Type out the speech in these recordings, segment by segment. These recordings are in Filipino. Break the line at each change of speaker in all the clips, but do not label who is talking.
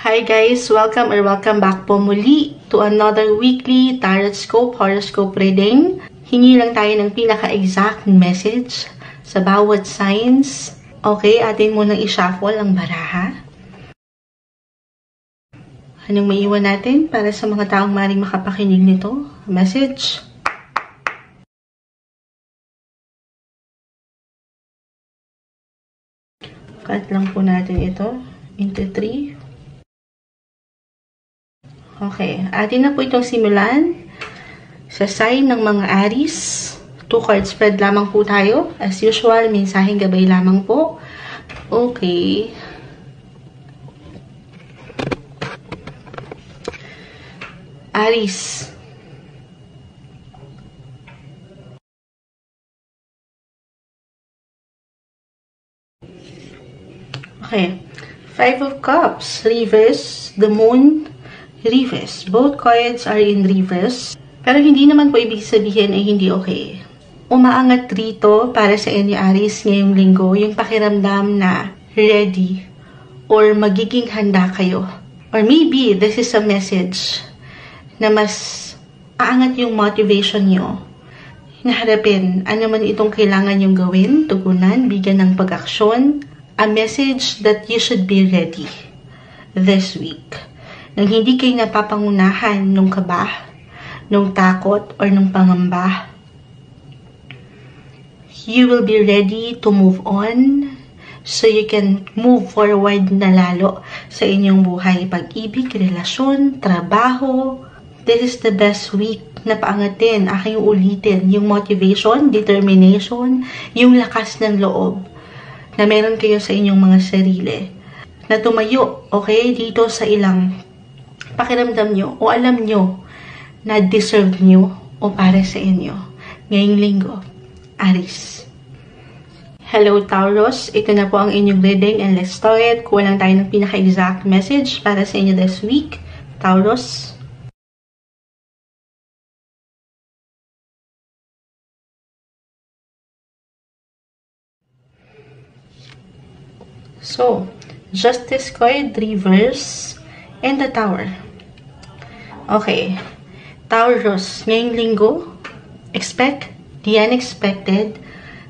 Hi guys! Welcome back po muli to another weekly tarot scope, horoscope reading. Hingi lang tayo ng pinaka-exact message sa bawat signs. Okay, atin munang i-shuffle ang baraha. Anong maiiwan natin para sa mga taong maring makapakinig nito? Message. Cut lang po natin ito into 3. Okay, atin na po itong simulan sa sign ng mga Aries. 2 card spread lamang po tayo. As usual, mensaheng gabay lamang po. Okay. Aries. Okay. 5 of Cups, reverse, the Moon, reverse. Both cards are in reverse. Pero hindi naman po ibig sabihin ay hindi okay. Umaangat rito para sa inyo Aries ngayong linggo yung pakiramdam na ready or magiging handa kayo. Or maybe this is a message na mas aangat yung motivation nyo. Hinaharapin ano man itong kailangan yung gawin, tugunan, bigyan ng pag-aksyon. A message that you should be ready this week. Nang hindi kayo napapangunahan nung kaba, nung takot, or nung pangamba. You will be ready to move on so you can move forward na lalo sa inyong buhay. Pag-ibig, relasyon, trabaho. This is the best week na paangatin, aking ulitin, yung motivation, determination, yung lakas ng loob na meron kayo sa inyong mga sarili. Na tumayo, okay, dito sa ilang pakiramdam nyo o alam nyo na deserve nyo o para sa inyo. Ngayong linggo, Aries. Hello Taurus, ito na po ang inyong reading and let's start it. Kuha lang tayo ng pinaka-exact message para sa inyo this week, Taurus. So, Justice card, reverse, and the Tower. Okay. Taurus, ngayong linggo, expect the unexpected.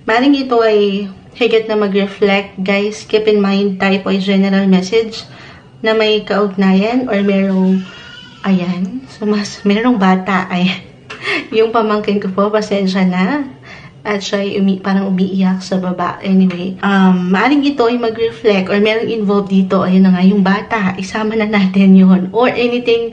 Maring ito ay higit na mag-reflect. Guys, keep in mind, tayo po ay general message na may kaugnayan or merong, ayan, so merong bata, ayan. Yung pamangkin ko po, pasensya na. At siya ay parang umiiyak sa baba. Anyway, maaring ito ay mag-reflect or merong involved dito. Ayun na nga, yung bata. Isama na natin yun. Or anything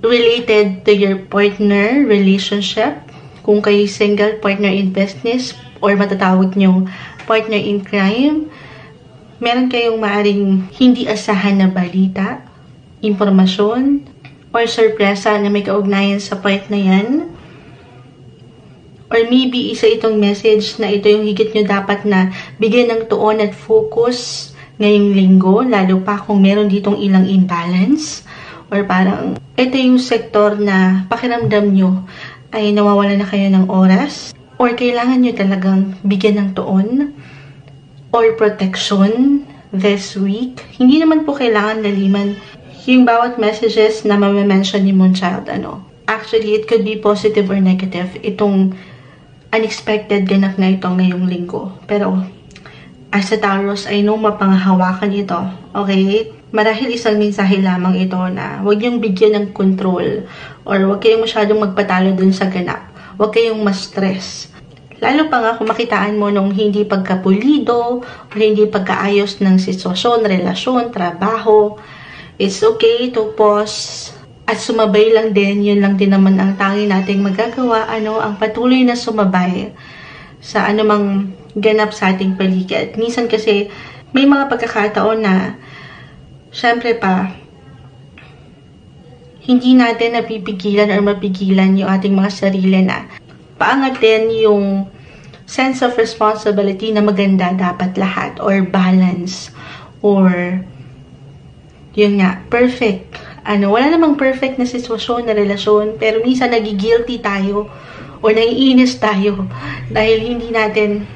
related to your partner, relationship. Kung kayo single, partner in business, or matatawag nyo partner in crime. Meron kayong maaring hindi asahan na balita, impormasyon, or sorpresa na may kaugnayan sa part na yan. Or maybe isa itong message na ito yung higit nyo dapat na bigyan ng tuon at focus ngayong linggo, lalo pa kung meron ditong ilang imbalance. Or parang ito yung sektor na pakiramdam nyo ay nawawala na kayo ng oras. Or kailangan nyo talagang bigyan ng tuon or protection this week. Hindi naman po kailangan laliman yung bawat messages na mamention ni Moonchild. Actually, it could be positive or negative. Itong unexpected ganap na ito ngayong linggo. Pero, as a Taurus, I know mapanghawakan ito. Okay? Marahil isang mensahe lamang ito na huwag niyong bigyan ng control or huwag kayong masyadong magpatalo dun sa ganap. Huwag kayong ma-stress. Lalo pa nga kung makitaan mo nung hindi pagkapulido o hindi pagkaayos ng sitwasyon, relasyon, trabaho. It's okay to pause at sumabay lang din, yun lang din naman ang tangi nating magagawa, ang patuloy na sumabay sa anumang ganap sa ating paligid. Minsan kasi, may mga pagkakataon na, syempre pa, hindi natin napipigilan or mapigilan yung ating mga sarili na paangat din yung sense of responsibility na maganda dapat lahat or balance or yun nga, perfect. Wala namang perfect na sitwasyon, na relasyon, pero minsan nagigilty tayo o naiinis tayo dahil hindi natin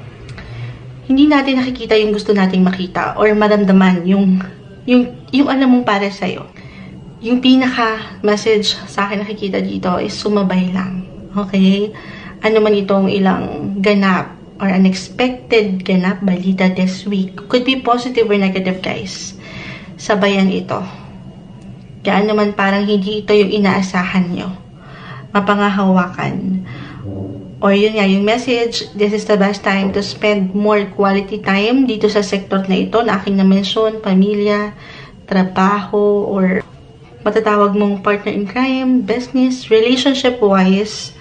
nakikita yung gusto nating makita or maramdaman yung yung alam mong para sa'yo. Yung pinaka-message sa akin nakikita dito is sumabay lang. Okay? Ano man itong ilang ganap or unexpected ganap, balita this week. Could be positive or negative, guys. Sabayan ito. Kaya naman parang hindi ito yung inaasahan nyo. Mapangahawakan. Or yun nga, yung message, this is the best time to spend more quality time dito sa sector na ito na aking na-mention, pamilya, trabaho, or matatawag mong partner in crime, business, relationship-wise,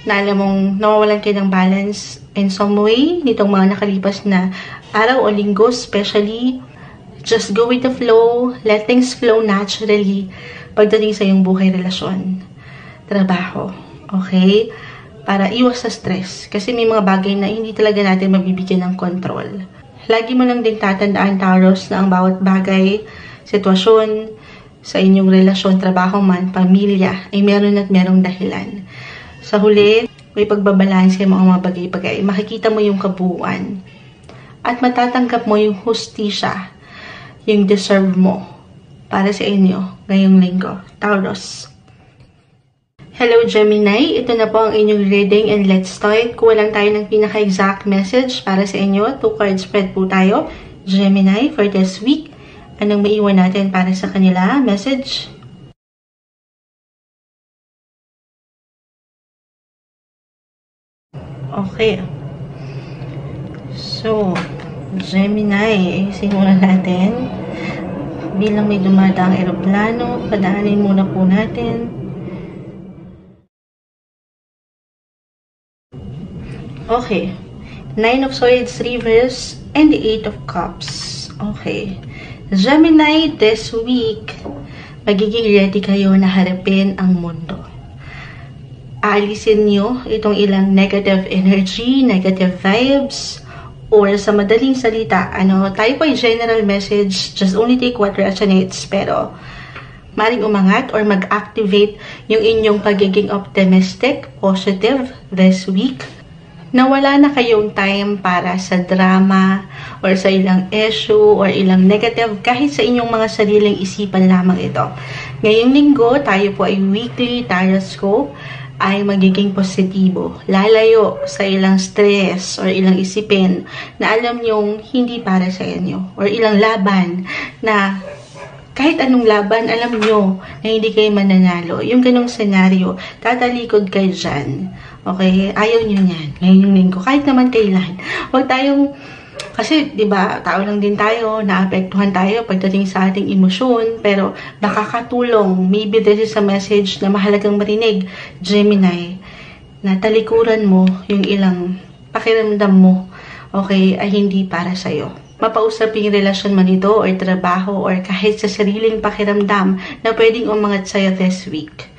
na alam mong nawawalan kayo ng balance in some way nitong mga nakalipas na araw o linggo, especially. Just go with the flow, let things flow naturally pagdating sa iyong buhay, relasyon, trabaho. Okay? Para iwas sa stress. Kasi may mga bagay na hindi talaga natin mabibigyan ng control. Lagi mo lang din tatandaan, Taurus, na ang bawat bagay, sitwasyon, sa inyong relasyon, trabaho man, pamilya, ay meron at merong dahilan. Sa huli, may pagbabalanse mo ang mga bagay-bagay. Makikita mo yung kabuuan. At matatanggap mo yung hustisya, yung deserve mo para sa inyo ngayong linggo. Taurus. Hello, Gemini. Ito na po ang inyong reading and let's start. Kuha lang tayo ng pinaka-exact message para sa inyo. 2 card spread po tayo. Gemini, for this week. Anong maiwan natin para sa kanila? Message. Okay. So, Gemini, ayusin muna natin. Bilang may dumadaang eroplano, padaanin muna po natin. Okay. 9 of Swords reverse and the 8 of Cups. Okay. Gemini, this week, magiging ready kayo na harapin ang mundo. Aalisin nyo itong ilang negative energy, negative vibes, or sa madaling salita, tayo po ay general message, just only take what resonates, pero maring umangat or mag-activate yung inyong pagiging optimistic, positive this week. Nawala na kayong time para sa drama or sa ilang issue or ilang negative kahit sa inyong mga sariling isipan lamang ito. Ngayong linggo, tayo po ay weekly horoscope ay magiging positibo. Lalayo sa ilang stress or ilang isipin na alam nyong hindi para sa inyo or ilang laban na kahit anong laban, alam nyo na hindi kayo mananalo. Yung ganong senaryo, tatalikod kayo dyan. Okay? Ayaw nyo yan. Ngayon yung linggo. Kahit naman kailan. Huwag tayong, kasi, di ba, tao lang din tayo, naapektuhan tayo pagdating sa ating emosyon, pero baka katulong. Maybe this is a message na mahalagang marinig, Gemini, na talikuran mo yung ilang pakiramdam mo, okay, ay hindi para sa'yo. Mapausaping relasyon man ito, or trabaho, or kahit sa sariling pakiramdam na pwedeng umangat sa'yo this week.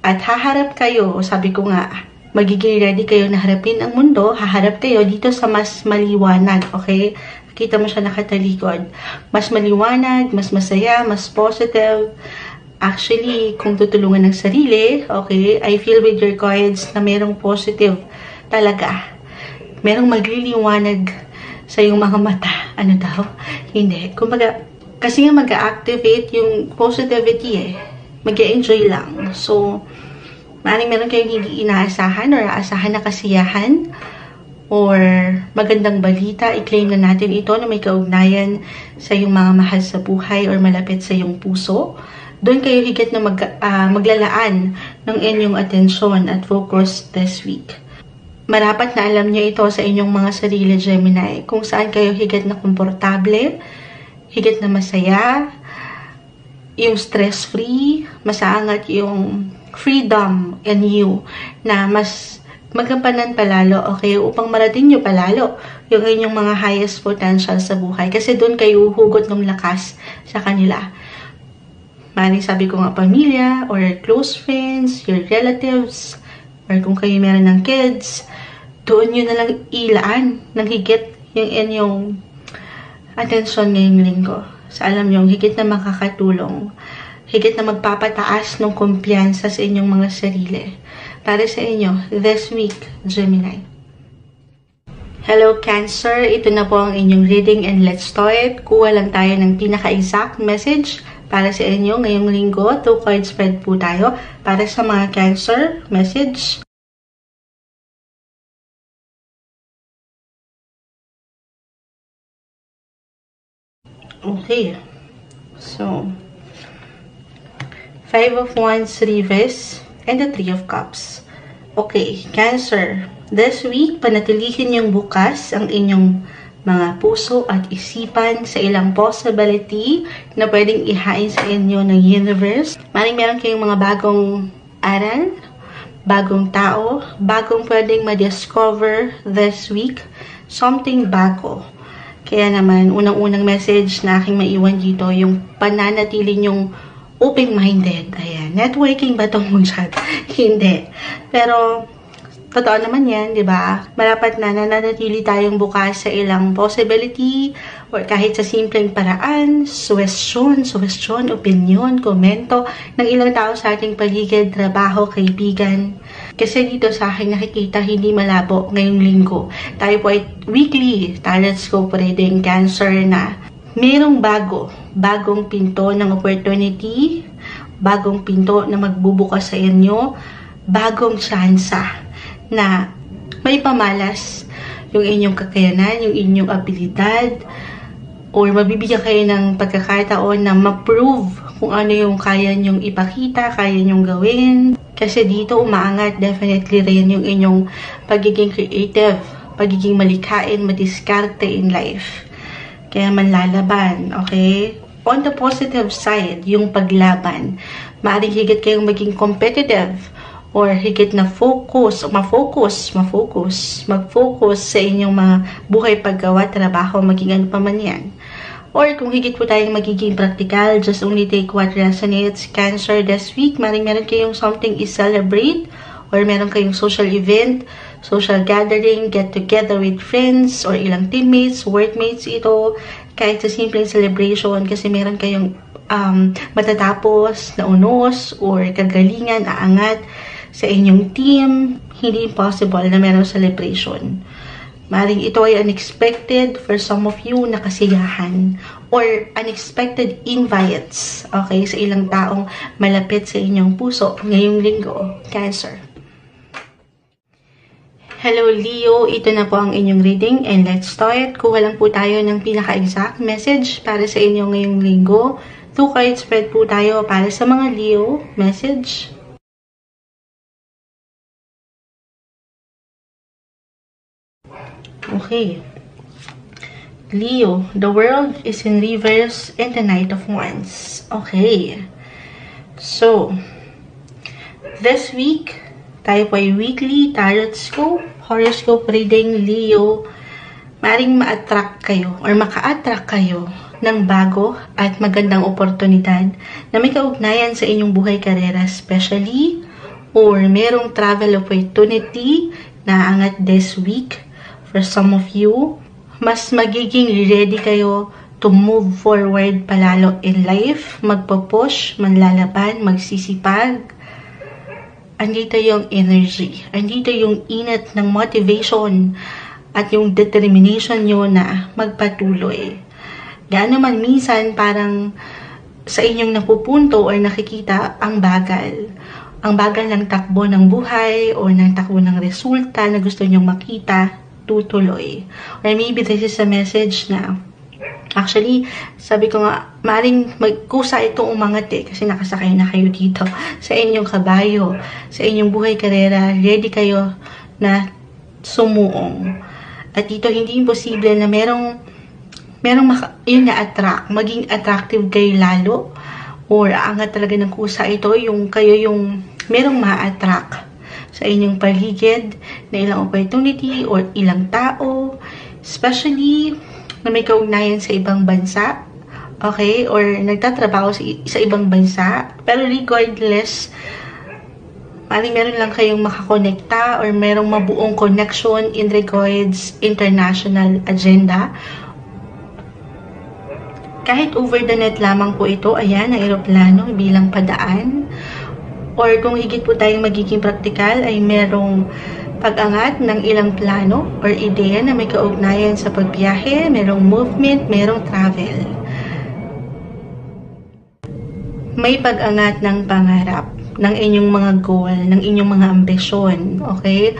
At haharap kayo, sabi ko nga, magiging ready kayo na harapin ang mundo, haharap kayo dito sa mas maliwanag, okay? Kita mo siya nakatalikod. Mas maliwanag, mas masaya, mas positive. Actually, kung tutulungan ng sarili, okay, I feel with your cards na merong positive talaga. Merong magliliwanag sa iyong mga mata. Ano daw? Hindi. Kumbaga, kasi nga mag-activate yung positivity eh. Mag-enjoy lang. So, maaaring meron kayong hindi inaasahan or aasahan na kasiyahan or magandang balita. I-claim na natin ito na may kaugnayan sa iyong mga mahal sa buhay or malapit sa iyong puso. Doon kayo higit na maglalaan ng inyong atensyon at focus this week. Marapat na alam nyo ito sa inyong mga sarili, Gemini, kung saan kayo higit na komportable, higit na masaya, yung stress-free, masaangat yung freedom in you, na mas magampanan palalo, okay, upang marating nyo palalo yung inyong mga highest potential sa buhay. Kasi doon kayo hugot ng lakas sa kanila. Maring sabi ko nga pamilya, or close friends, your relatives, or kung kayo meron ng kids, doon nyo na lang ilaan ng higit yung inyong atensyon ngayong linggo. Sa alam nyo, higit na makakatulong, higit na magpapataas ng kumpiyansa sa inyong mga sarili. Para sa inyo, this week, Gemini. Hello Cancer, ito na po ang inyong reading and let's start. Kuha lang tayo ng pinaka-exact message para sa inyo ngayong linggo. 2 card spread po tayo para sa mga Cancer message. Okay, so 5 of Wands reverse and the 3 of Cups. Okay, Cancer. This week, panatilihin niyong bukas ang inyong mga puso at isipan sa ilang possibility na pwedeng ihain sa inyo ng universe. Meron kayong mga bagong aral, bagong tao, bagong pwedeng ma-discover this week, something bago. Kaya naman, unang-unang message na aking maiwan dito, yung pananatili niyong open-minded. Ayan, networking ba itong mag-chat? Hindi. Pero, totoo naman yan, di ba? Marapat na nananatili tayong bukas sa ilang possibility or kahit sa simpleng paraan, suwestyon, opinion, komento ng ilang tao sa ating paligid, trabaho, kaibigan. Kasi dito sa akin nakikita hindi malabo ngayong linggo. Tayo po ay weekly horoscope reading Cancer na merong bagong pinto ng opportunity, bagong pinto na magbubukas sa inyo, bagong tsansa na may pamalas yung inyong kakayanan, yung inyong abilidad, or mabibigyan kayo ng pagkakataon na ma-prove kung ano yung kaya nyong ipakita, kaya nyong gawin. Kasi dito umaangat definitely rin yung inyong pagiging creative, pagiging malikhain, madiskarte in life. Kaya manlalaban, okay? On the positive side, yung paglaban, maaaring higit kayong maging competitive, or higit na mag-focus sa inyong mga buhay paggawa, trabaho, maging ano pa man yan. Or kung higit po tayong magiging practical, just only take what resonates. Cancer this week, meron kayong something i-celebrate, or meron kayong social event, social gathering, get together with friends, or ilang teammates, workmates ito, kahit sa simpleng celebration, kasi meron kayong matatapos na unos, or kagalingan, aangat, sa inyong team. Hindi impossible na meron celebration. Maring ito ay unexpected for some of you na kasiyahan or unexpected invites, okay, sa ilang taong malapit sa inyong puso ngayong linggo, Cancer. Hello Leo, ito na po ang inyong reading and let's start. Kuha lang po tayo ng pinaka-exact message para sa inyo ngayong linggo. 2 card spread po tayo para sa mga Leo message. Okay. Leo, the world is in reverse and the Knight of Wands. Okay. So, this week, tayo po ay weekly horoscope reading, Leo. Maring ma-attract kayo or maka-attract kayo ng bago at magandang oportunidad na may kaugnayan sa inyong buhay karera, especially or merong travel opportunity na angat this week. For some of you, mas magiging ready kayo to move forward palalo in life, magpo-push, manlalaban, magsisipag. Andito yung energy, andito yung init ng motivation at yung determination nyo na magpatuloy. Gaano man minsan parang sa inyong napupunto or nakikita ang bagal. Ang bagal ng takbo ng buhay o ng takbo ng resulta na gusto nyong makita, tutuloy. Or maybe this is a message na actually, sabi ko nga, maring magkusa itong umangat kasi nakasakay na kayo dito sa inyong kabayo, sa inyong buhay karera, ready kayo na sumuong. At dito, hindi imposible na merong yun na-attract, maging attractive kayo lalo, or aangat talaga ng kusa ito, yung kayo yung merong ma-attract sa inyong paligid na ilang opportunity or ilang tao, especially na may kaugnayan sa ibang bansa, okay, or nagtatrabaho sa ibang bansa, pero regardless, meron lang kayong makakonekta or merong mabuong connection in regards international agenda. Kahit over the net lamang po ito, ayan, ang eroplano bilang padaan. Or kung higit po tayong magiging praktikal, ay merong pag-angat ng ilang plano or ideya na may kaugnayan sa pagbiyahe, merong movement, merong travel. May pag-angat ng pangarap, ng inyong mga goal, ng inyong mga ambisyon, okay?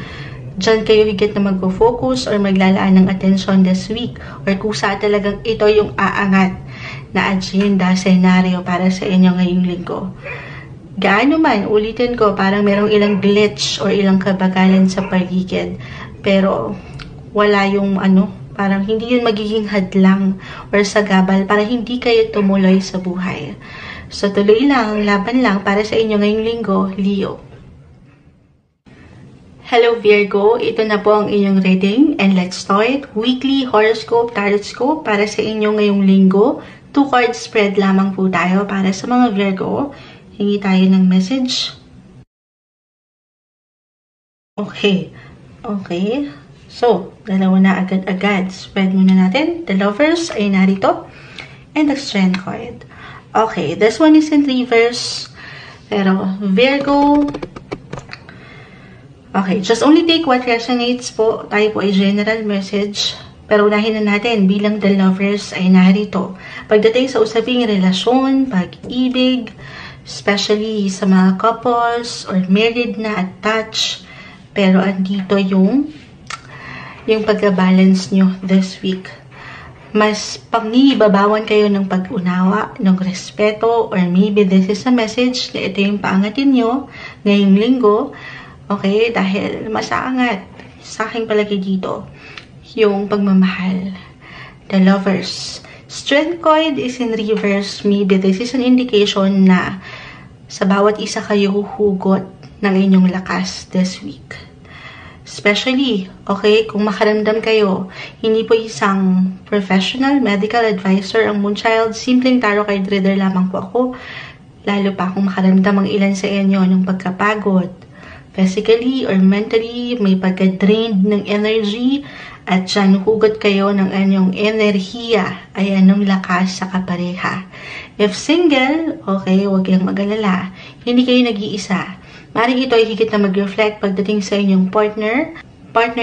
Diyan kayo higit na mag-focus or maglalaan ng attention this week or kusa talagang ito yung aangat na agenda, senaryo para sa inyo ngayong linggo. Gaano man, ulitin ko, parang merong ilang glitch or ilang kabagalan sa paligid. Pero wala yung parang hindi yun magiging hadlang or sagabal para hindi kayo tumuloy sa buhay. So tuloy lang, laban lang para sa inyo ngayong linggo, Leo. Hello Virgo, ito na po ang inyong reading and let's start. Weekly horoscope, tarot scope para sa inyo ngayong linggo. 2 card spread lamang po tayo para sa mga Virgo. Hingi tayo ng message. Okay. So, dalawa na agad-agad. Spread muna natin. The Lovers ay narito. And the Strength card. Okay, this one is in reverse. Pero, Virgo. Okay, just only take what resonates po. Tayo po ay general message. Pero unahin na natin bilang The Lovers ay narito. Pagdating sa usaping relasyon, pag-ibig, especially sa mga couples or married na attached. Pero andito yung pagka-balance nyo this week. Mas pangibabawan kayo ng pag-unawa, ng respeto, or maybe this is a message na ito yung paangatin nyo ngayong linggo. Okay? Dahil mas aangat sa aking palagi dito yung pagmamahal. The Lovers. Strength card is in reverse. Maybe this is an indication na sa bawat isa kayo huhugot ng inyong lakas this week. Especially, okay, kung makaramdam kayo, hindi po isang professional, medical advisor ang Moonchild, simpleng tarot card reader lamang po ako. Lalo pa kung makaramdam ang ilan sa inyo ng pagkapagod, physically or mentally, may pagka-drained ng energy, at dyan hugot kayo ng anyong enerhiya, ay anong lakas sa kapareha. If single, okay, huwag kayong mag-alala. Hindi kayo nag-iisa. Maring ito ay higit na mag-reflect pagdating sa inyong partner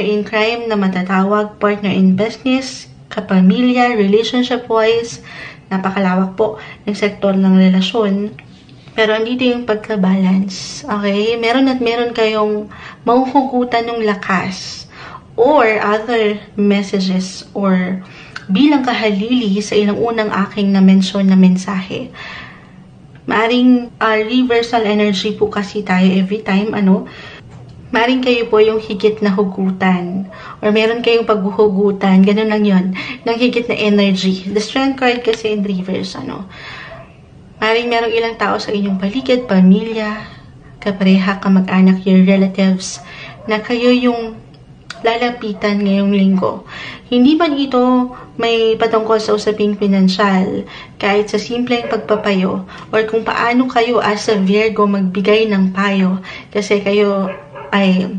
in crime na matatawag, partner in business, kapamilya, relationship-wise, napakalawak po ng sektor ng relasyon. Pero andito yung pagka-balance. Okay? Meron kayong mahuhugutan ng lakas or other messages or bilang kahalili sa ilang unang aking na-mention na mensahe. Maaring reversal energy po kasi tayo every time, maaring kayo po yung higit na hugutan or meron kayong paghuhugutan, ganun lang yun, ng higit na energy. The Strength card kasi in reverse, maaring merong ilang tao sa inyong paligid, pamilya, kapareha, kamag-anak, your relatives, na kayo yung lalapitan ngayong linggo. Hindi man ito may patungkol sa usaping pinansyal, kahit sa simpleng pagpapayo, or kung paano kayo as a Virgo magbigay ng payo, kasi kayo ay,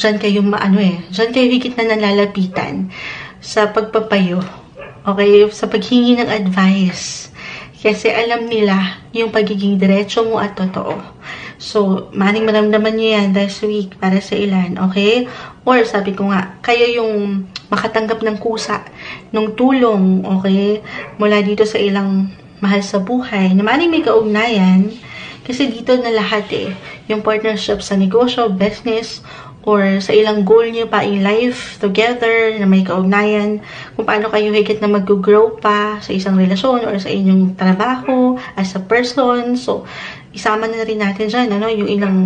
dyan kayo dyan kayo higit na nalalapitan sa pagpapayo, okay, sa paghingi ng advice, kasi alam nila yung pagiging diretso mo at totoo. So, maring maramdaman nyo yan this week para sa ilan, okay? Or, sabi ko nga, kayo yung makatanggap ng kusa, ng tulong, okay? Mula dito sa ilang mahal sa buhay, na maring may kaugnayan, kasi dito na lahat yung partnership sa negosyo, business, or sa ilang goal nyo pa in life together, na may kaugnayan, kung paano kayo higit na mag-grow pa sa isang relasyon or sa inyong trabaho, as a person. So, isama na rin natin dyan, yung ilang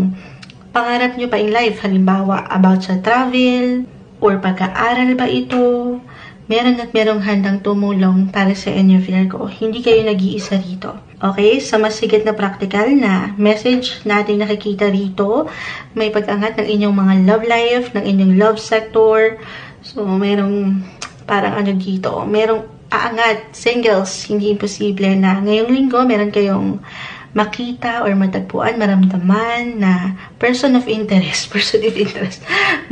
pangarap nyo pa in life. Halimbawa, about sa travel, or pag-aaral ba ito. Merong handang tumulong para sa inyo, Virgo. Hindi kayo nag-iisa rito. Okay? Sa mas higit na practical na message natin nakikita rito, may pag-angat ng inyong mga love life, ng inyong love sector. So, merong parang dito, merong aangat, singles, hindi imposible na ngayong linggo, meron kayong makita or matagpuan, maramdaman na person of interest.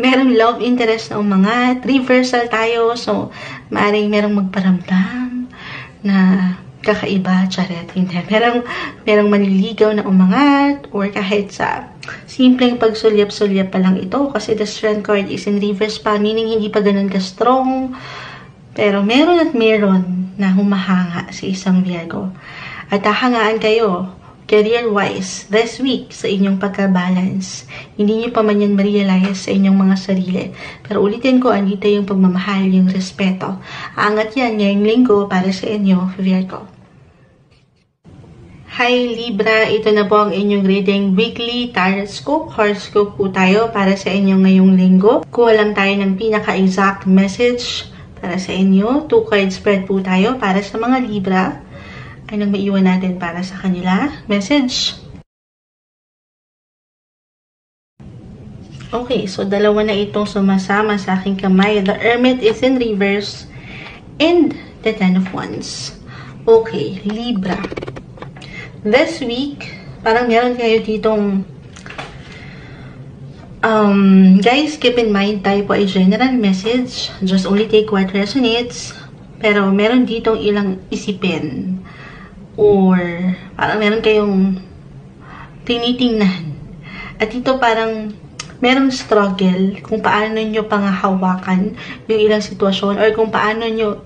Merong love interest na umangat, reversal tayo. So, maaaring merong magparamdam na kakaiba, charet, hindi. Merong manliligaw na umangat, or kahit sa simpleng pagsulyap-sulyap pa lang ito, kasi the strength card is in reverse pa, meaning hindi pa ganun ka-strong, pero meron at meron na humahanga sa isang Virgo. At hahangaan kayo, career-wise, this week, sa inyong pagka-balance. Hindi nyo pa man yan ma-realize sa inyong mga sarili. Pero ulitin ko, andito yung pagmamahal, yung respeto. Aangat yan ngayong linggo para sa inyo, Virgo. Hi Libra, ito na po ang inyong reading weekly horoscope. Horoscope po tayo para sa inyo ngayong linggo. Kuha lang tayo ng pinaka-exact message para sa inyo. 2 card spread po tayo para sa mga Libra. Anong maiwan natin para sa kanila? Message. Okay, so dalawa na itong sumasama sa aking kamay. The Hermit is in reverse and the Ten of Wands. Okay, Libra. This week, parang meron kayo ditong guys, keep in mind, tayo po ay general message. Just only take what resonates. Pero meron ditong ilang isipin. Or parang meron kayong tinitingnan. At ito parang merong struggle kung paano nyo pangahawakan yung ilang sitwasyon. Or kung paano nyo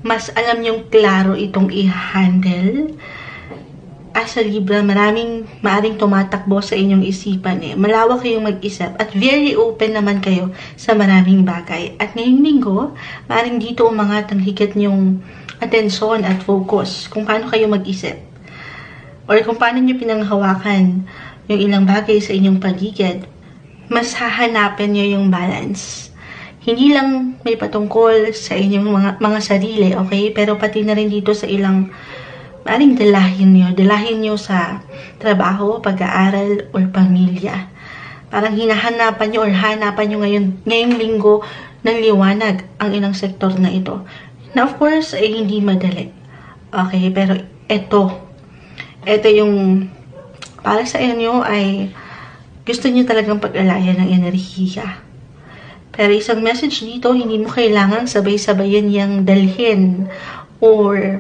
mas alam nyong klaro itong i-handle. As a Libra, maaring tumatakbo sa inyong isipan eh. Malawak kayong mag-isip at very open naman kayo sa maraming bagay. At ngayong linggo, maaring dito umangat ang higit nyong atensyon at focus kung paano kayo mag-isip. Or kung paano nyo pinanghawakan yung ilang bagay sa inyong paligid. Mas hahanapin nyo yung balance. Hindi lang may patungkol sa inyong mga sarili, okay? Pero pati na rin dito sa ilang maring dalahin nyo sa trabaho, pag-aaral, or pamilya. Parang hinahanapan nyo or hanapan nyo ngayong linggo ng liwanag ang ilang sektor na ito. Na of course, ay hindi madali. Okay, pero ito yung para sa inyo ay gusto nyo talagang pag-alayan ng enerhiya. Pero isang message dito, hindi mo kailangan sabay-sabayan yung dalhin or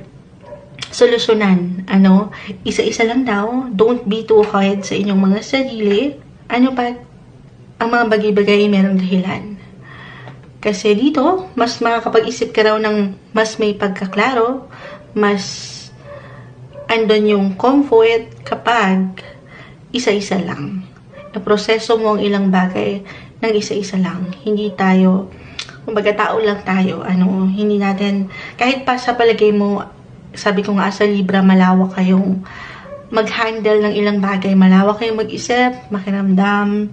solusyonan. Isa-isa lang daw. Don't be too hard sa inyong mga sarili. Ang mga bagay-bagay merong dahilan. Kasi dito, mas makakapag-isip ka raw ng mas may pagkaklaro, mas andon yung comfort kapag isa-isa lang. Proseso mo ang ilang bagay ng isa-isa lang. Hindi tayo, kumbaga tao lang tayo. Hindi natin, kahit pa sa palagay mo, sabi ko nga sa Libra, malawak kayong mag-handle ng ilang bagay. Malawak kayong mag-isip, makiramdam.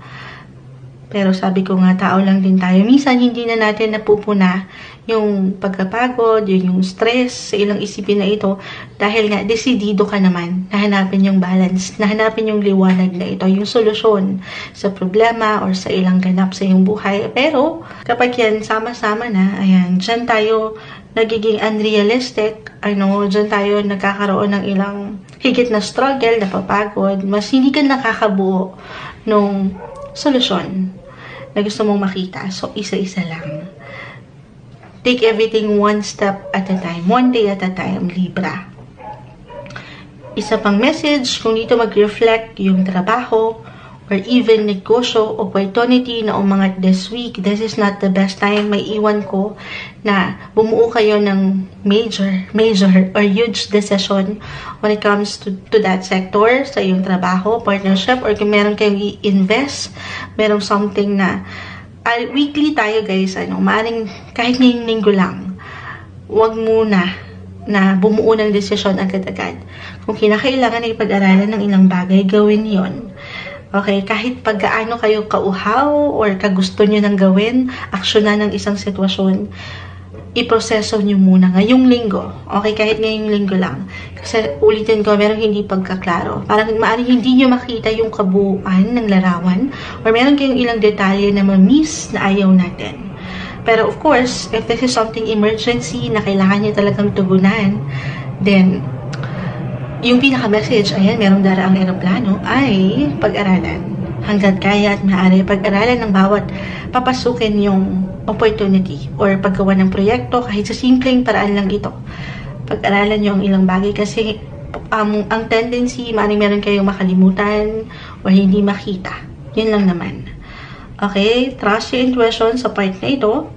Pero sabi ko nga, tao lang din tayo. Minsan, hindi na natin napupuna yung pagkapagod, yung stress sa ilang isipin na ito. Dahil nga, desidido ka naman na hanapin yung balance, na hanapin yung liwanag na ito, yung solusyon sa problema or sa ilang ganap sa iyong buhay. Pero, kapag yan, sama-sama na, ayan, dyan tayo nagiging unrealistic, dyan tayo nagkakaroon ng ilang higit na struggle, napapagod, mas hindi ka nakakabuo nung solusyon na gusto mong makita. So, isa-isa lang. Take everything one step at a time, one day at a time, Libra. Isa pang message, kung dito mag-reflect yung trabaho or even negosyo, opportunity na umangat this week, this is not the best time. May iwan ko na bumuo kayo ng major or huge decision when it comes to that sector, sa iyong trabaho, partnership, or kung meron kayong i-invest, merong something na weekly tayo guys, maaaring kahit ngayong linggo lang, wag muna na bumuo ng desisyon agad-agad. Kung kinakailangan ay pag-aralan ng ilang bagay, gawin yon. Okay, kahit pagkaano kayo kauhaw or kagusto nyo nang gawin, aksyonan ng isang sitwasyon, iproseso nyo muna ngayong linggo. Okay, kahit ngayong linggo lang. Kasi ulitin ko, merong hindi pagkaklaro. Parang maaaring hindi nyo makita yung kabuuan ng larawan or meron kayong ilang detalye na ma-miss na ayaw natin. Pero of course, if this is something emergency na kailangan nyo talagang tugunan, then yung pinaka-message, ayan, merong daraang eroplano, ay pag-aralan. Hanggat kaya at maaari, pag-aralan ng bawat papasukin yung opportunity or paggawa ng proyekto, kahit sa simpleng paraan lang ito. pag-aralan nyo ang ilang bagay kasi ang tendency, meron kayong makalimutan or hindi makita. Yun lang naman. Okay? Trust your intuition sa part na ito.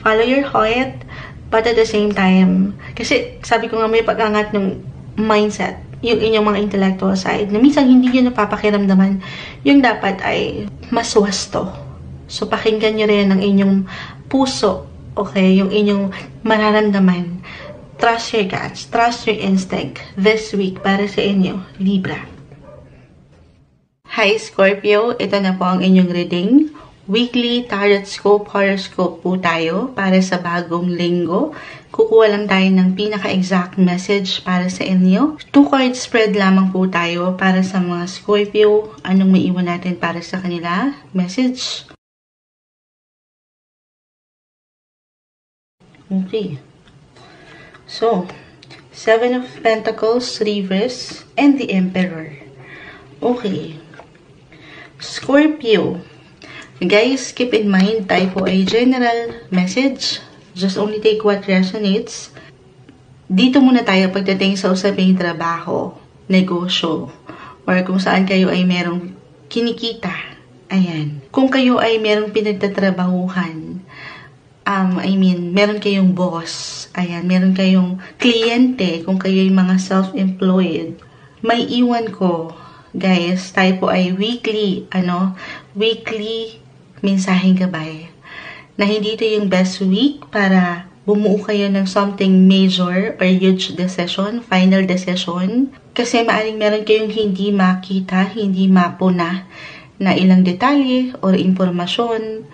Follow your heart. But at the same time, kasi sabi ko nga may pag-angat ng mindset, yung inyong mga intellectual side, na minsan hindi nyo napapakiramdaman, yung dapat ay mas wasto. So, pakinggan nyo rin ang inyong puso, okay? Yung inyong mararamdaman. Trust your guts, trust your instinct this week para sa inyo, Libra. Hi Scorpio, ito na po ang inyong reading. Weekly Tarot Scope, Horoscope po tayo para sa bagong linggo. Kukuha lang tayo ng pinaka-exact message para sa inyo. 2 card spread lamang po tayo para sa mga Scorpio. Anong maiwan natin para sa kanila? Message. Okay. So, 7 of Pentacles, Reverse, and the Emperor. Okay. Scorpio. Guys, keep in mind, tayo po ay general message. Just only take what resonates. Dito muna tayo pagdating sa usaping trabaho, negosyo, or kung saan kayo ay merong kinikita. Ayan. Kung kayo ay merong pinagtatrabahuhan, meron kayong boss. Ayan, meron kayong kliyente kung kayo ay mga self-employed. May iwan ko, guys, tayo po ay weekly mensaheng gabay. Na hindi ito yung best week para bumuo kayo ng something major or huge decision, final decision. Kasi maaring meron kayong hindi makita, hindi mapuna na ilang detalye or impormasyon.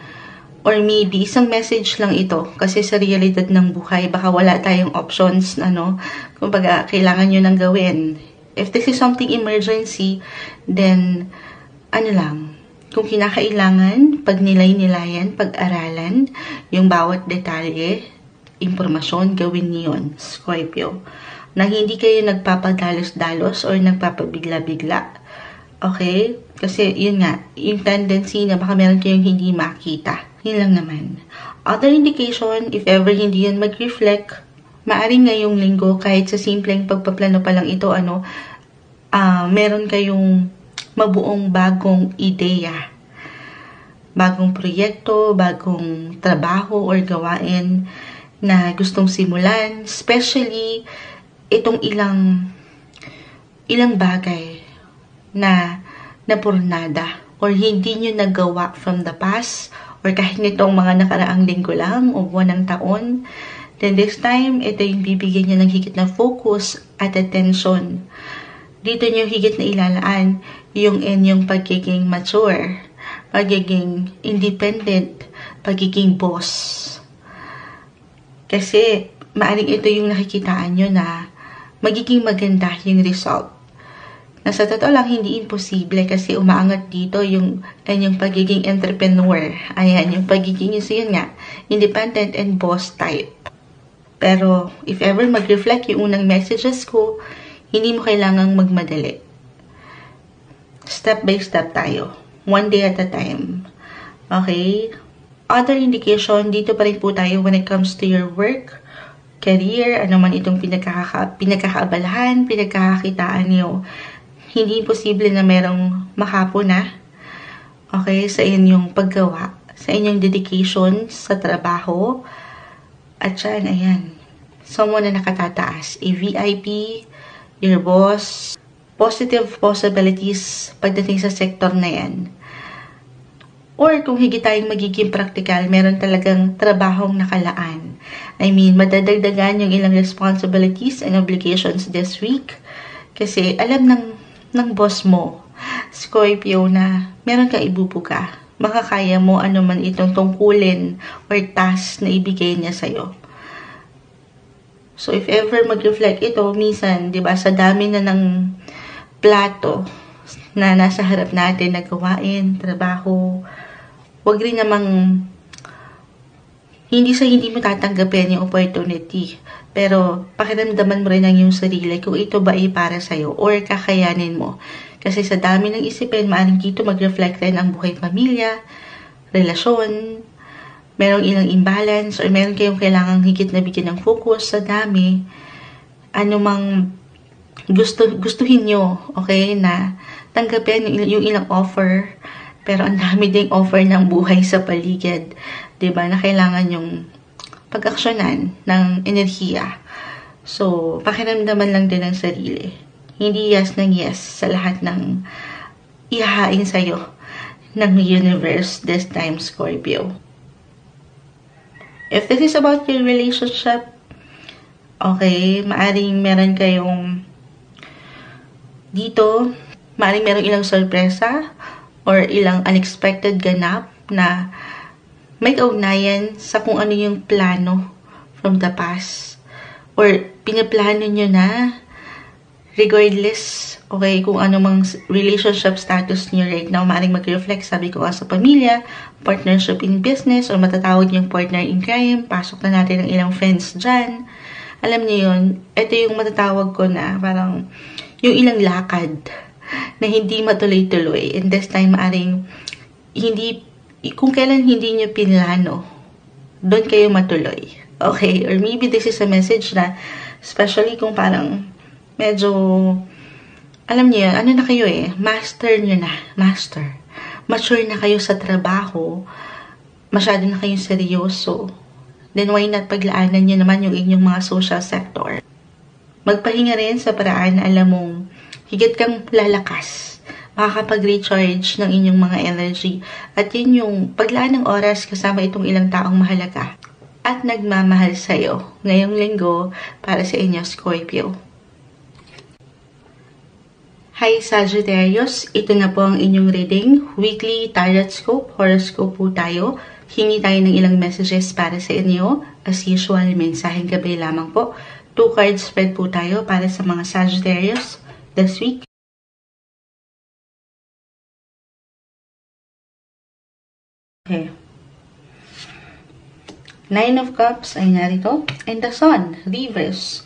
Or maybe, isang message lang ito. Kasi sa realidad ng buhay, baka wala tayong options, kumbaga, kailangan nyo nang gawin. If this is something emergency, then, kung kinakailangan, pag-nilay-nilayan, pag-aralan, yung bawat detalye, impormasyon, gawin niyo yun, Scorpio. Na hindi kayo nagpapadalos-dalos or nagpapabigla-bigla. Okay? Kasi, yun nga, yung tendency na baka meron kayong hindi makita. Yun lang naman. Other indication, if ever hindi yan mag-reflect, maaring ngayong linggo, kahit sa simpleng pagpaplano pa lang ito, meron kayong mabuong bagong ideya. Bagong proyekto, bagong trabaho or gawain na gustong simulan. Especially, itong ilang bagay na napurnada or hindi nyo nagawa from the past or kahit nitong mga nakaraang linggo lang o buwan ng taon, then this time, ito yung bibigyan nyo ng higit na focus at attention. Dito nyo higit na ilalaan yung inyong pagiging mature, pagiging independent, pagiging boss. Kasi, maaring ito yung nakikitaan nyo na magiging maganda yung result. Na sa totoo lang, hindi imposible kasi umaangat dito yung pagiging entrepreneur. Ayan, yung pagiging yun nga, independent and boss type. Pero, if ever mag-reflect yung unang messages ko, hindi mo kailangang magmadali. Step by step tayo. One day at a time. Okay? Other indication, dito pa rin po tayo when it comes to your work, career, ano man itong pinagkakaabalahan, pinagkakakitaan niyo. Hindi imposible na merong makapuna, okay, sa inyong paggawa, sa inyong dedication sa trabaho, at yan, ayan, someone na nakatataas, a VIP, your boss, positive possibilities pagdating sa sector na yan. Or kung higit tayong magiging practical, meron talagang trabahong nakalaan. Madadagdagan yung ilang responsibilities and obligations this week, kasi alam ng boss mo, Scorpio, na meron kang ibubuga. Makakaya mo ano man itong tungkulin or task na ibigay niya sa'yo. So, if ever mag-reflect ito, minsan, di ba, sa dami na ng plato na nasa harap natin na gawain, trabaho, wag rin namang hindi mo tatanggapin yung opportunity. Pero, pakiramdaman mo rin ang iyong sarili kung ito ba ay para sa'yo or kakayanin mo. Kasi sa dami ng isipin, maaaring dito mag-reflect rin ang buhay pamilya, relasyon, merong ilang imbalance, or meron kayong kailangang higit na bigyan ng focus sa dami. anumang gustuhin nyo, okay, na tanggapin yung ilang offer, pero ang dami ding offer ng buhay sa paligid, 'di ba, na kailangan yung pag-aksyonan ng enerhiya. So, pakiramdaman lang din ang sarili. Hindi yes ng yes sa lahat ng ihahain sa'yo ng universe this time, Scorpio. If this is about your relationship, okay, maaring meron kayong dito, maaring meron ilang sorpresa or ilang unexpected ganap na may kaugnayan sa kung ano yung plano from the past. Or pinaplano nyo na regardless, okay, kung ano mang relationship status niyo right now, maaaring mag-reflect, sabi ko nga, sa pamilya, partnership in business, or matatawag niyong partner in crime. Pasok na natin ang ilang friends dyan. Alam niyo yun, ito yung matatawag ko na parang yung ilang lakad na hindi matuloy-tuloy. And this time, maaaring hindi, kung kailan hindi niyo pinlano, doon kayo matuloy. Okay? Or maybe this is a message na, especially kung parang medyo, alam niyo yan, ano na kayo master niyo na, master. Mature na kayo sa trabaho, masyado na kayong seryoso. Then why not paglaanan niyo naman yung inyong mga social sector. Magpahinga rin sa paraan na alam mong higit kang lalakas, makakapag-recharge ng inyong mga energy. At yun yung paglaan ng oras kasama itong ilang taong mahalaga at nagmamahal sa'yo ngayong linggo para sa inyo, Scorpio. Hi Sagittarius, ito na po ang inyong reading, weekly tarot scope, horoscope po tayo. Hingi tayo ng ilang messages para sa inyo. As usual, mensaheng gabay lamang po. 2 card spread po tayo para sa mga Sagittarius this week. Okay. 9 of Cups ay narito. And the Sun, reverse.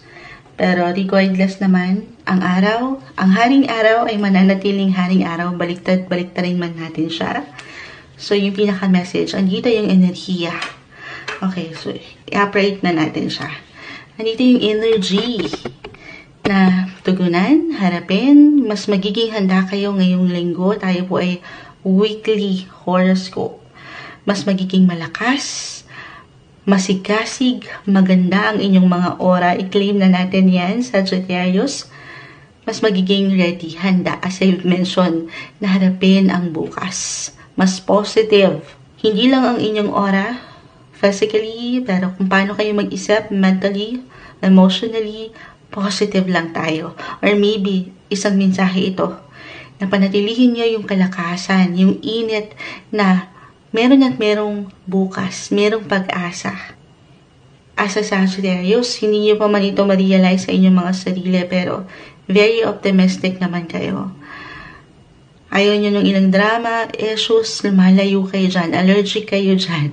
Pero regardless naman, ang araw, ang haring araw ay mananatiling haring araw, baliktad-baliktarin man natin siya. So, yung pinaka-message, andito yung enerhiya. Okay, so, i-operate na natin siya. Andito yung energy na tugunan, harapin, mas magiging handa kayo ngayong linggo. Tayo po ay weekly horoscope. Mas magiging malakas, masigasig, maganda ang inyong mga aura. I-claim na natin yan, Sagittarius. Mas magiging ready, handa, as I've mentioned, na harapin ang bukas. Mas positive. Hindi lang ang inyong aura, physically, pero kung paano kayo mag-isip, mentally, emotionally, positive lang tayo. Or maybe, isang mensahe ito, na panatilihin nyo yung kalakasan, yung init na meron at merong bukas, merong pag-asa. As a Sagittarius, hindi nyo pa man ito ma-realize sa inyong mga sarili, pero very optimistic naman kayo. Ayaw nyo ng ilang drama, issues, lumalayo kayo dyan, allergic kayo dyan.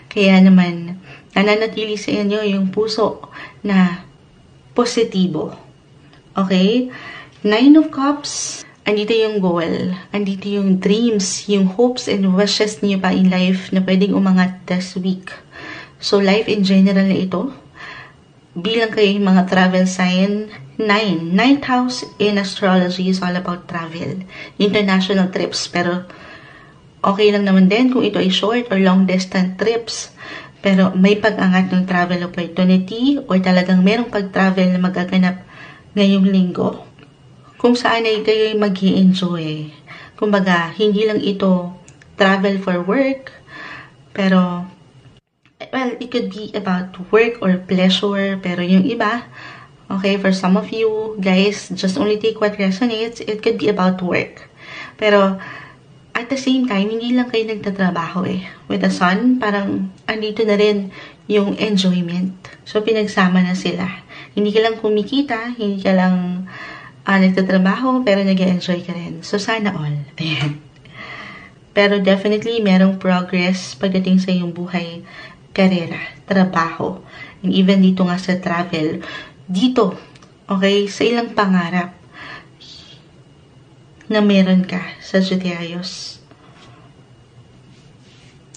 Kaya naman, nananatili sa inyo yung puso na positibo. Okay? 9 of Cups, andito yung goal, andito yung dreams, yung hopes and wishes niyo pa in life na pwedeng umangat this week. So, life in general na ito, bilang kayo yung mga travel sign, 9th house in astrology is all about travel, international trips, pero okay lang naman din kung ito ay short or long distance trips, pero may pag-angat ng travel opportunity or talagang merong pag-travel na magaganap ngayong linggo, kung saan ay kayo mag-i-enjoy. Kumbaga, hindi lang ito travel for work, pero well, it could be about work or pleasure, pero yung iba, okay, for some of you guys, just only take what resonates. It could be about work. Pero, at the same time, hindi lang kayo nagtatrabaho With the Sun, parang andito na rin yung enjoyment. So, pinagsama na sila. Hindi ka lang kumikita, hindi ka lang nagtatrabaho, pero nag-enjoy ka rin. So, sana all. Ayan. Pero definitely, merong progress pagdating sa iyong buhay, karera, trabaho, and even dito nga sa travel. Dito, okay, sa ilang pangarap na meron ka, Sagittarius.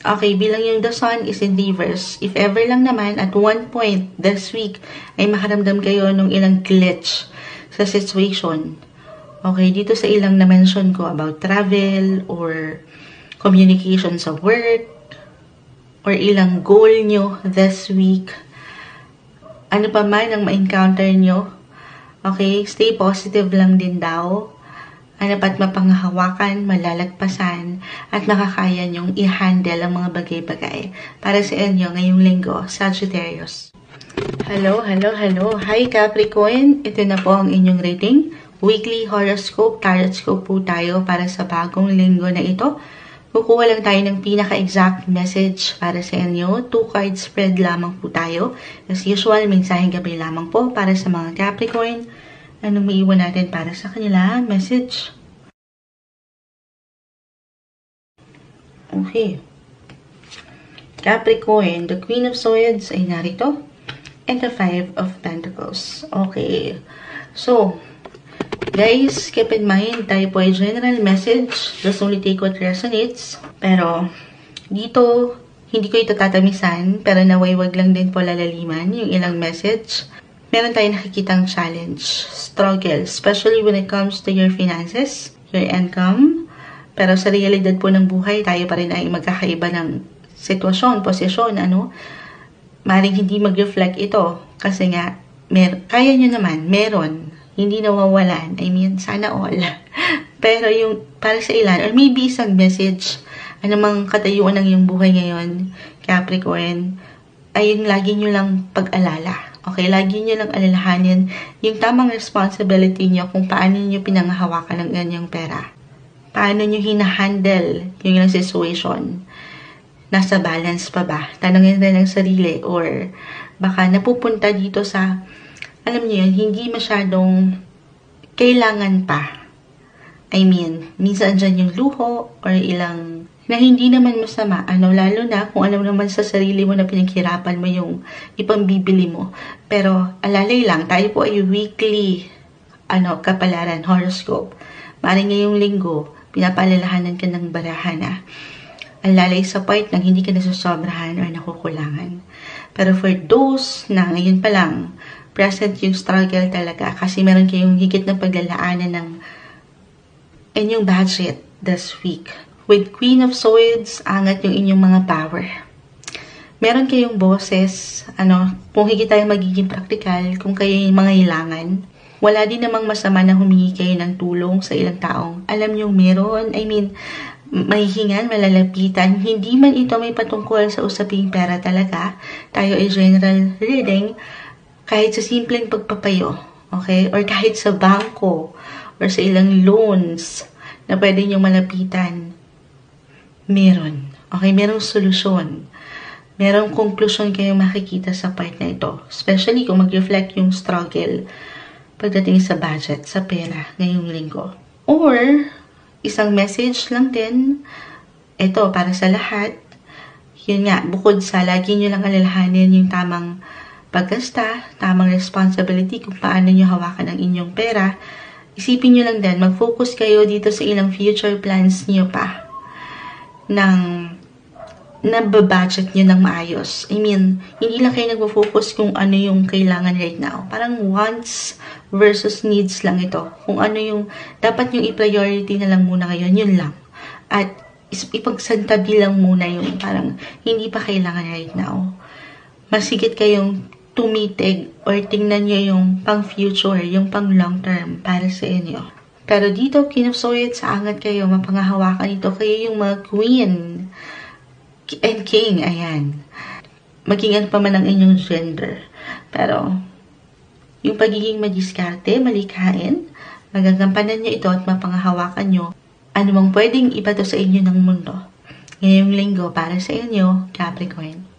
Okay, bilang yung the sun is in reverse, if ever lang naman at one point this week ay makaramdam kayo nung ilang glitch sa situation. Okay, dito sa ilang na-mention ko about travel or communication sa work or ilang goal nyo this week, ano pa man ang ma-encounter nyo, okay, stay positive lang din daw. Ano pa't mapanghawakan, malalagpasan, at makakaya nyong i-handle ang mga bagay-bagay para sa inyo ngayong linggo, Sagittarius. Hello. Hi Capricorn, ito na po ang inyong reading. Weekly horoscope, tarot po tayo para sa bagong linggo na ito. Kukuha lang tayo ng pinaka-exact message para sa inyo. 2 card spread lamang po tayo. As usual, mensaheng gabi lamang po para sa mga Capricorn. Anong maiwan natin para sa kanila? Message. Okay. Capricorn, the Queen of Swords ay narito. And the 5 of Pentacles. Okay. So, guys, keep in mind, tayo po ay general message. Just only take what resonates. Pero, dito, hindi ko ito tatamisan. Pero naway wag lang din po lalaliman yung ilang message. Meron tayong nakikitang challenge, struggle, especially when it comes to your finances, your income. Pero sa realidad po ng buhay, tayo pa rin ay magkakaiba ng sitwasyon, posisyon, maring hindi mag-reflect ito. Kasi nga, kaya nyo naman, meron, hindi nawawalan. I mean, sana all. Pero yung para sa ilan, or maybe isang message, anumang katayuan ng iyong buhay ngayon, Capricorn, ay yung lagi nyo lang pag-alala. Okay, lagi nyo lang alalahanin yung tamang responsibility nyo kung paano nyo pinanghahawakan ng inyong pera. Paano nyo hinahandle yung ilang situation. Nasa balance pa ba? Tanongin rin ang sarili or baka napupunta dito sa, alam nyo yun, hindi masyadong kailangan pa. I mean, minsan dyan yung luho or ilang na hindi naman masama, lalo na kung alam naman sa sarili mo na pinaghirapan mo yung ipambibili mo. Pero, alalay lang, tayo po ay weekly, kapalaran, horoscope. Maring ngayong linggo, pinapalalahanan ka ng barahan na alalay sa part ng hindi ka nasusobrahan or nakukulangan. Pero for those na ngayon pa lang, present yung struggle talaga kasi meron kayong higit na paglalaanan ng inyong budget this week. With Queen of Swords, angat yung inyong mga power. Meron kayong boses, kung higit tayo magiging practical, kung kayo yung mga ilangan, wala din namang masama na humingi kayo ng tulong sa ilang taong alam nyo meron, may hingan, malalapitan, hindi man ito may patungkol sa usaping pera talaga, tayo ay general reading, kahit sa simpleng pagpapayo, okay? Or kahit sa bangko, or sa ilang loans, na pwede nyo malapitan, meron. Okay, merong solusyon. Merong konklusyon kayong makikita sa part na ito. Especially kung mag-reflect yung struggle pagdating sa budget, sa pera, ngayong linggo. Or, isang message lang din, ito, para sa lahat, yun nga, bukod sa lagi nyo lang alalahanin yung tamang paggasta, tamang responsibility kung paano nyo hawakan ang inyong pera, isipin nyo lang din, mag-focus kayo dito sa ilang future plans nyo pa ng nababudget nyo ng maayos. I mean, hindi lang kayo nagpo-focus kung ano yung kailangan right now. Parang wants versus needs lang ito. Kung ano yung dapat yung i-priority na lang muna ngayon, yun lang. At ipagsantabi lang muna yung parang hindi pa kailangan right now. Masigit kayong tumitig or tingnan nyo yung pang-future, yung pang-long-term para sa inyo. Pero dito, Queen of Swords, angat kayo, mapanghahawakan ito. Kayo yung mga queen and king, ayan. Maging pa man ang inyong gender. Pero, yung pagiging madiskarte, malikhain, magagampanan nyo ito at mapanghahawakan nyo anumang pwedeng ibato sa inyo ng mundo. Ngayong linggo para sa inyo, Capricorn.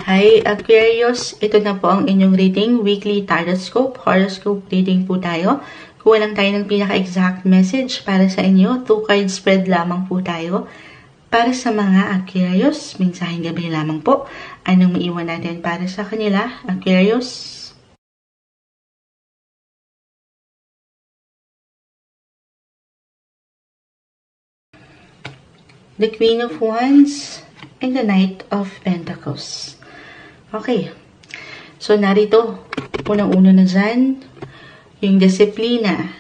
Hi Aquarius, ito na po ang inyong reading, weekly tarot horoscope reading po tayo. Kuha lang tayo ng pinaka-exact message para sa inyo. 2 card spread lamang po tayo. Para sa mga Aquarius, mensaheng gabi lamang po. Anong maiwan natin para sa kanila, Aquarius? the Queen of Wands, and the Knight of Pentacles. Okay. So, narito, unang-una na dyan, yung disiplina,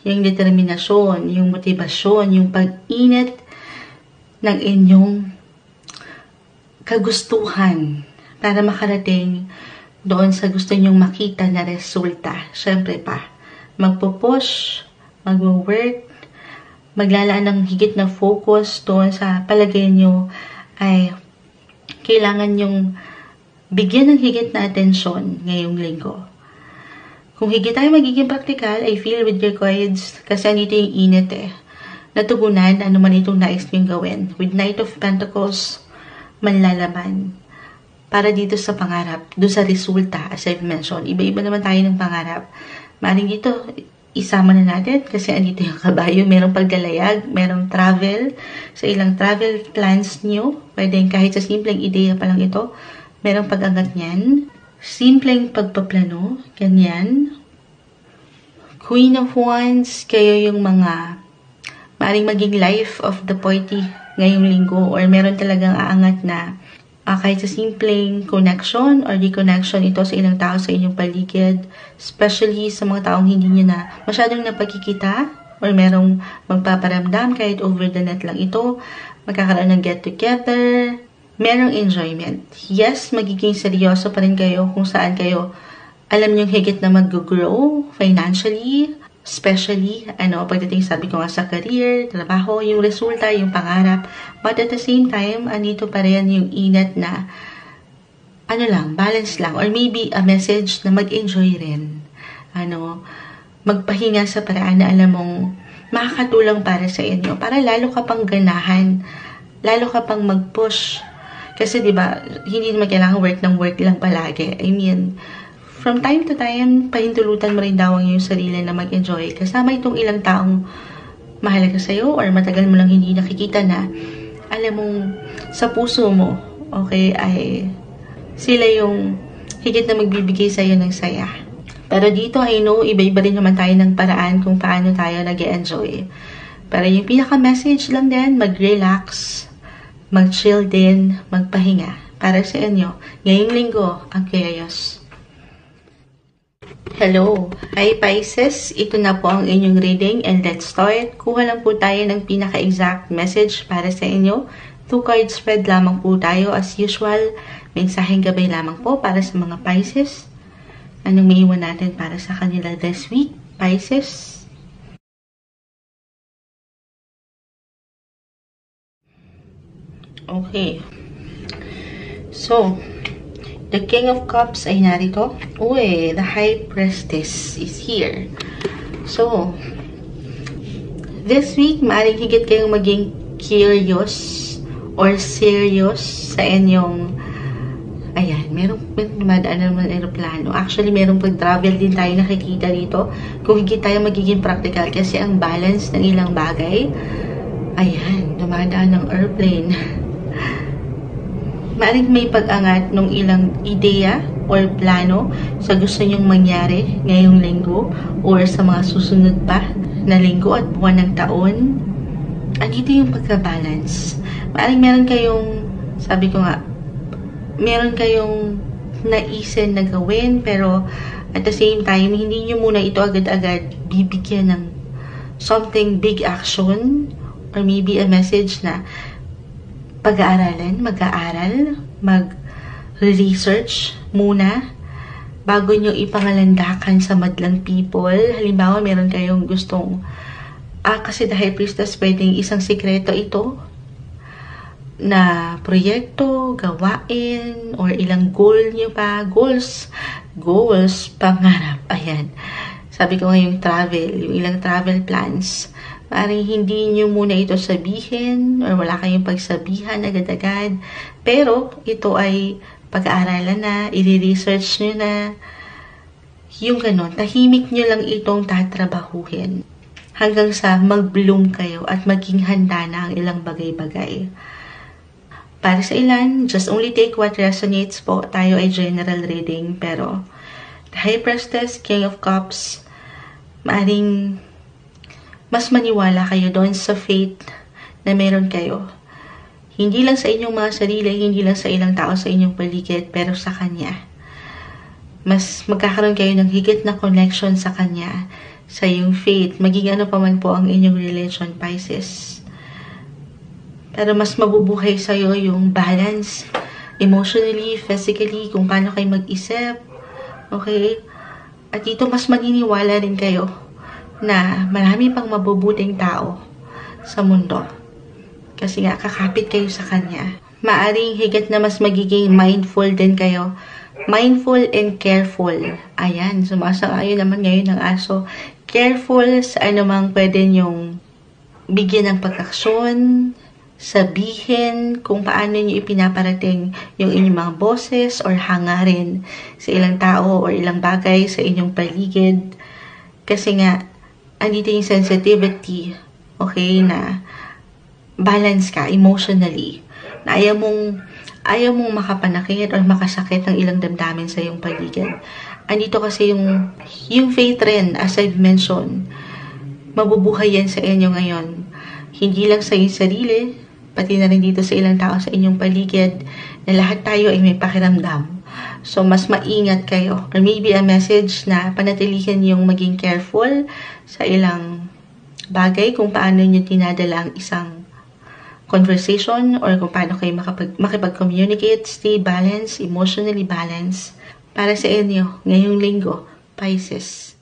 yung determinasyon, yung motibasyon, yung pag-init ng inyong kagustuhan para makarating doon sa gusto nyong makita na resulta. Siyempre pa, magpo-push, mag-work, maglalaan ng higit na focus doon sa palagay nyo ay kailangan nyong bigyan ng higit na atensyon ngayong linggo. Kung higit tayo magiging practical, I feel with your cards, kasi andito yung init natugunan ano man itong nais nyong gawin. With Knight of Pentacles, manlalaman para dito sa pangarap, doon sa resulta, as I've mentioned. Iba-iba naman tayo ng pangarap. Maring dito, isama na natin kasi andito yung kabayo, merong paglalayag, merong travel, sa ilang travel plans nyo, pwede kahit sa simpleng ideya pa lang ito, merong pag-angat niyan, simpleng pagpaplano, ganyan. Queen of Wands, kayo yung mga maring maging life of the party ngayong linggo or meron talagang aangat na kahit sa simpleng connection or reconnection ito sa ilang tao sa inyong paligid, especially sa mga taong hindi nyo na masyadong napagkikita or merong magpaparamdam kahit over the net lang ito, magkakaroon ng get together, merong enjoyment. Yes, magiging seryoso pa rin kayo kung saan kayo alam nyo higit na mag-grow financially, especially, pagdating sabi ko nga sa career, trabaho, yung resulta, yung pangarap. But at the same time, andito pa rin yung inat na, balance lang. Or maybe a message na mag-enjoy rin. Magpahinga sa paraan na alam mong makakatulong para sa inyo. Para lalo ka pang ganahan, lalo ka pang mag-push. Kasi diba, hindi naman kailangan work lang palagi. I mean, from time to time, pahintulutan mo rin daw ang iyong sarili na mag-enjoy. Kasama itong ilang taong mahalaga sa'yo or matagal mo lang hindi nakikita na alam mong sa puso mo, okay, ay sila yung higit na magbibigay sa'yo ng saya. Pero dito, I know, iba-iba rin naman tayo ng paraan kung paano tayo nag-enjoy. Pero yung pinaka-message lang din, mag-relax, mag-chill din, magpahinga. Para sa inyo, ngayong linggo, Aquarius. Hello! Hi Pisces! Ito na po ang inyong reading and let's start. Kuha lang po tayo ng pinaka-exact message para sa inyo. 2 card spread lamang po tayo as usual. Mensaheng gabay lamang po para sa mga Pisces. Anong maiwan natin para sa kanila this week, Pisces? Okay. So, the King of Cups ay narito. Uy, the High Priestess is here. So, this week, maaaring higit kayong maging curious or serious sa inyong merong dumadaan naman aeroplano. Actually, merong pag-travel din tayo nakikita dito. Kung higit tayo magiging practical kasi ang balance ng ilang bagay, dumadaan ng airplane. Maaaring may pag-angat ng ilang ideya or plano sa gusto nyong mangyari ngayong linggo or sa mga susunod pa na linggo at buwan ng taon. Andito yung pagka-balance. Maaaring meron kayong, sabi ko nga, meron kayong naisin na gawin pero at the same time, hindi nyo muna ito agad-agad bibigyan ng something big action or maybe a message na pag-aaralan, mag-aaral, mag-research muna bago nyo ipangalandakan sa madlang people. Halimbawa, meron kayong gustong, kasi the High Priestess, pwedeng isang sikreto ito na proyekto, gawain, or ilang goal nyo pa, goals, pangarap, ayan. Sabi ko ngayong travel, yung ilang travel plans. Parang hindi nyo muna ito sabihin or wala kayong pagsabihan agad-agad. Pero ito ay pag-aaralan na, i-research nyo na. Yung ganon, tahimik nyo lang itong tatrabahuhin. Hanggang sa mag-bloom kayo at maging handa na ang ilang bagay-bagay. Para sa ilan, just only take what resonates po. Tayo ay general reading. Pero the High Priestess, King of Cups, maaring mas maniwala kayo doon sa faith na meron kayo. Hindi lang sa inyong mga sarili, hindi lang sa ilang tao sa inyong paligid, pero sa Kanya. Mas magkakaroon kayo ng higit na connection sa Kanya, sa iyong faith, maging ano pa man po ang inyong religion, Pisces. Pero mas mabubuhay sa'yo yung balance, emotionally, physically, kung paano kayo mag-isip, okay? At dito mas maniniwala rin kayo na marami pang mabubuting tao sa mundo. Kasi nga, kakapit kayo sa Kanya. Maaring higit na mas magiging mindful din kayo. Mindful and careful. Ayan, sumasang-ayon naman ngayon ng aso. Careful sa anumang pwede nyong bigyan ng pag-aksyon, sabihin kung paano nyo ipinaparating yung inyong mga boses or hangarin sa ilang tao or ilang bagay sa inyong paligid. Kasi nga, andito yung sensitivity, okay, na balance ka emotionally, na ayaw mong makapanakit or makasakit ng ilang damdamin sa iyong paligid. Andito kasi yung faith rin, as I've mentioned, mabubuhay yan sa inyo ngayon. Hindi lang sa iyong sarili, pati na rin dito sa ilang tao sa inyong paligid, na lahat tayo ay may pakiramdam. So, mas maingat kayo. Or maybe a message na panatilihin yung maging careful sa ilang bagay, kung paano nyo tinadala ang isang conversation or kung paano kayo makipag-communicate, stay balanced, emotionally balanced para sa inyo ngayong linggo, Pisces.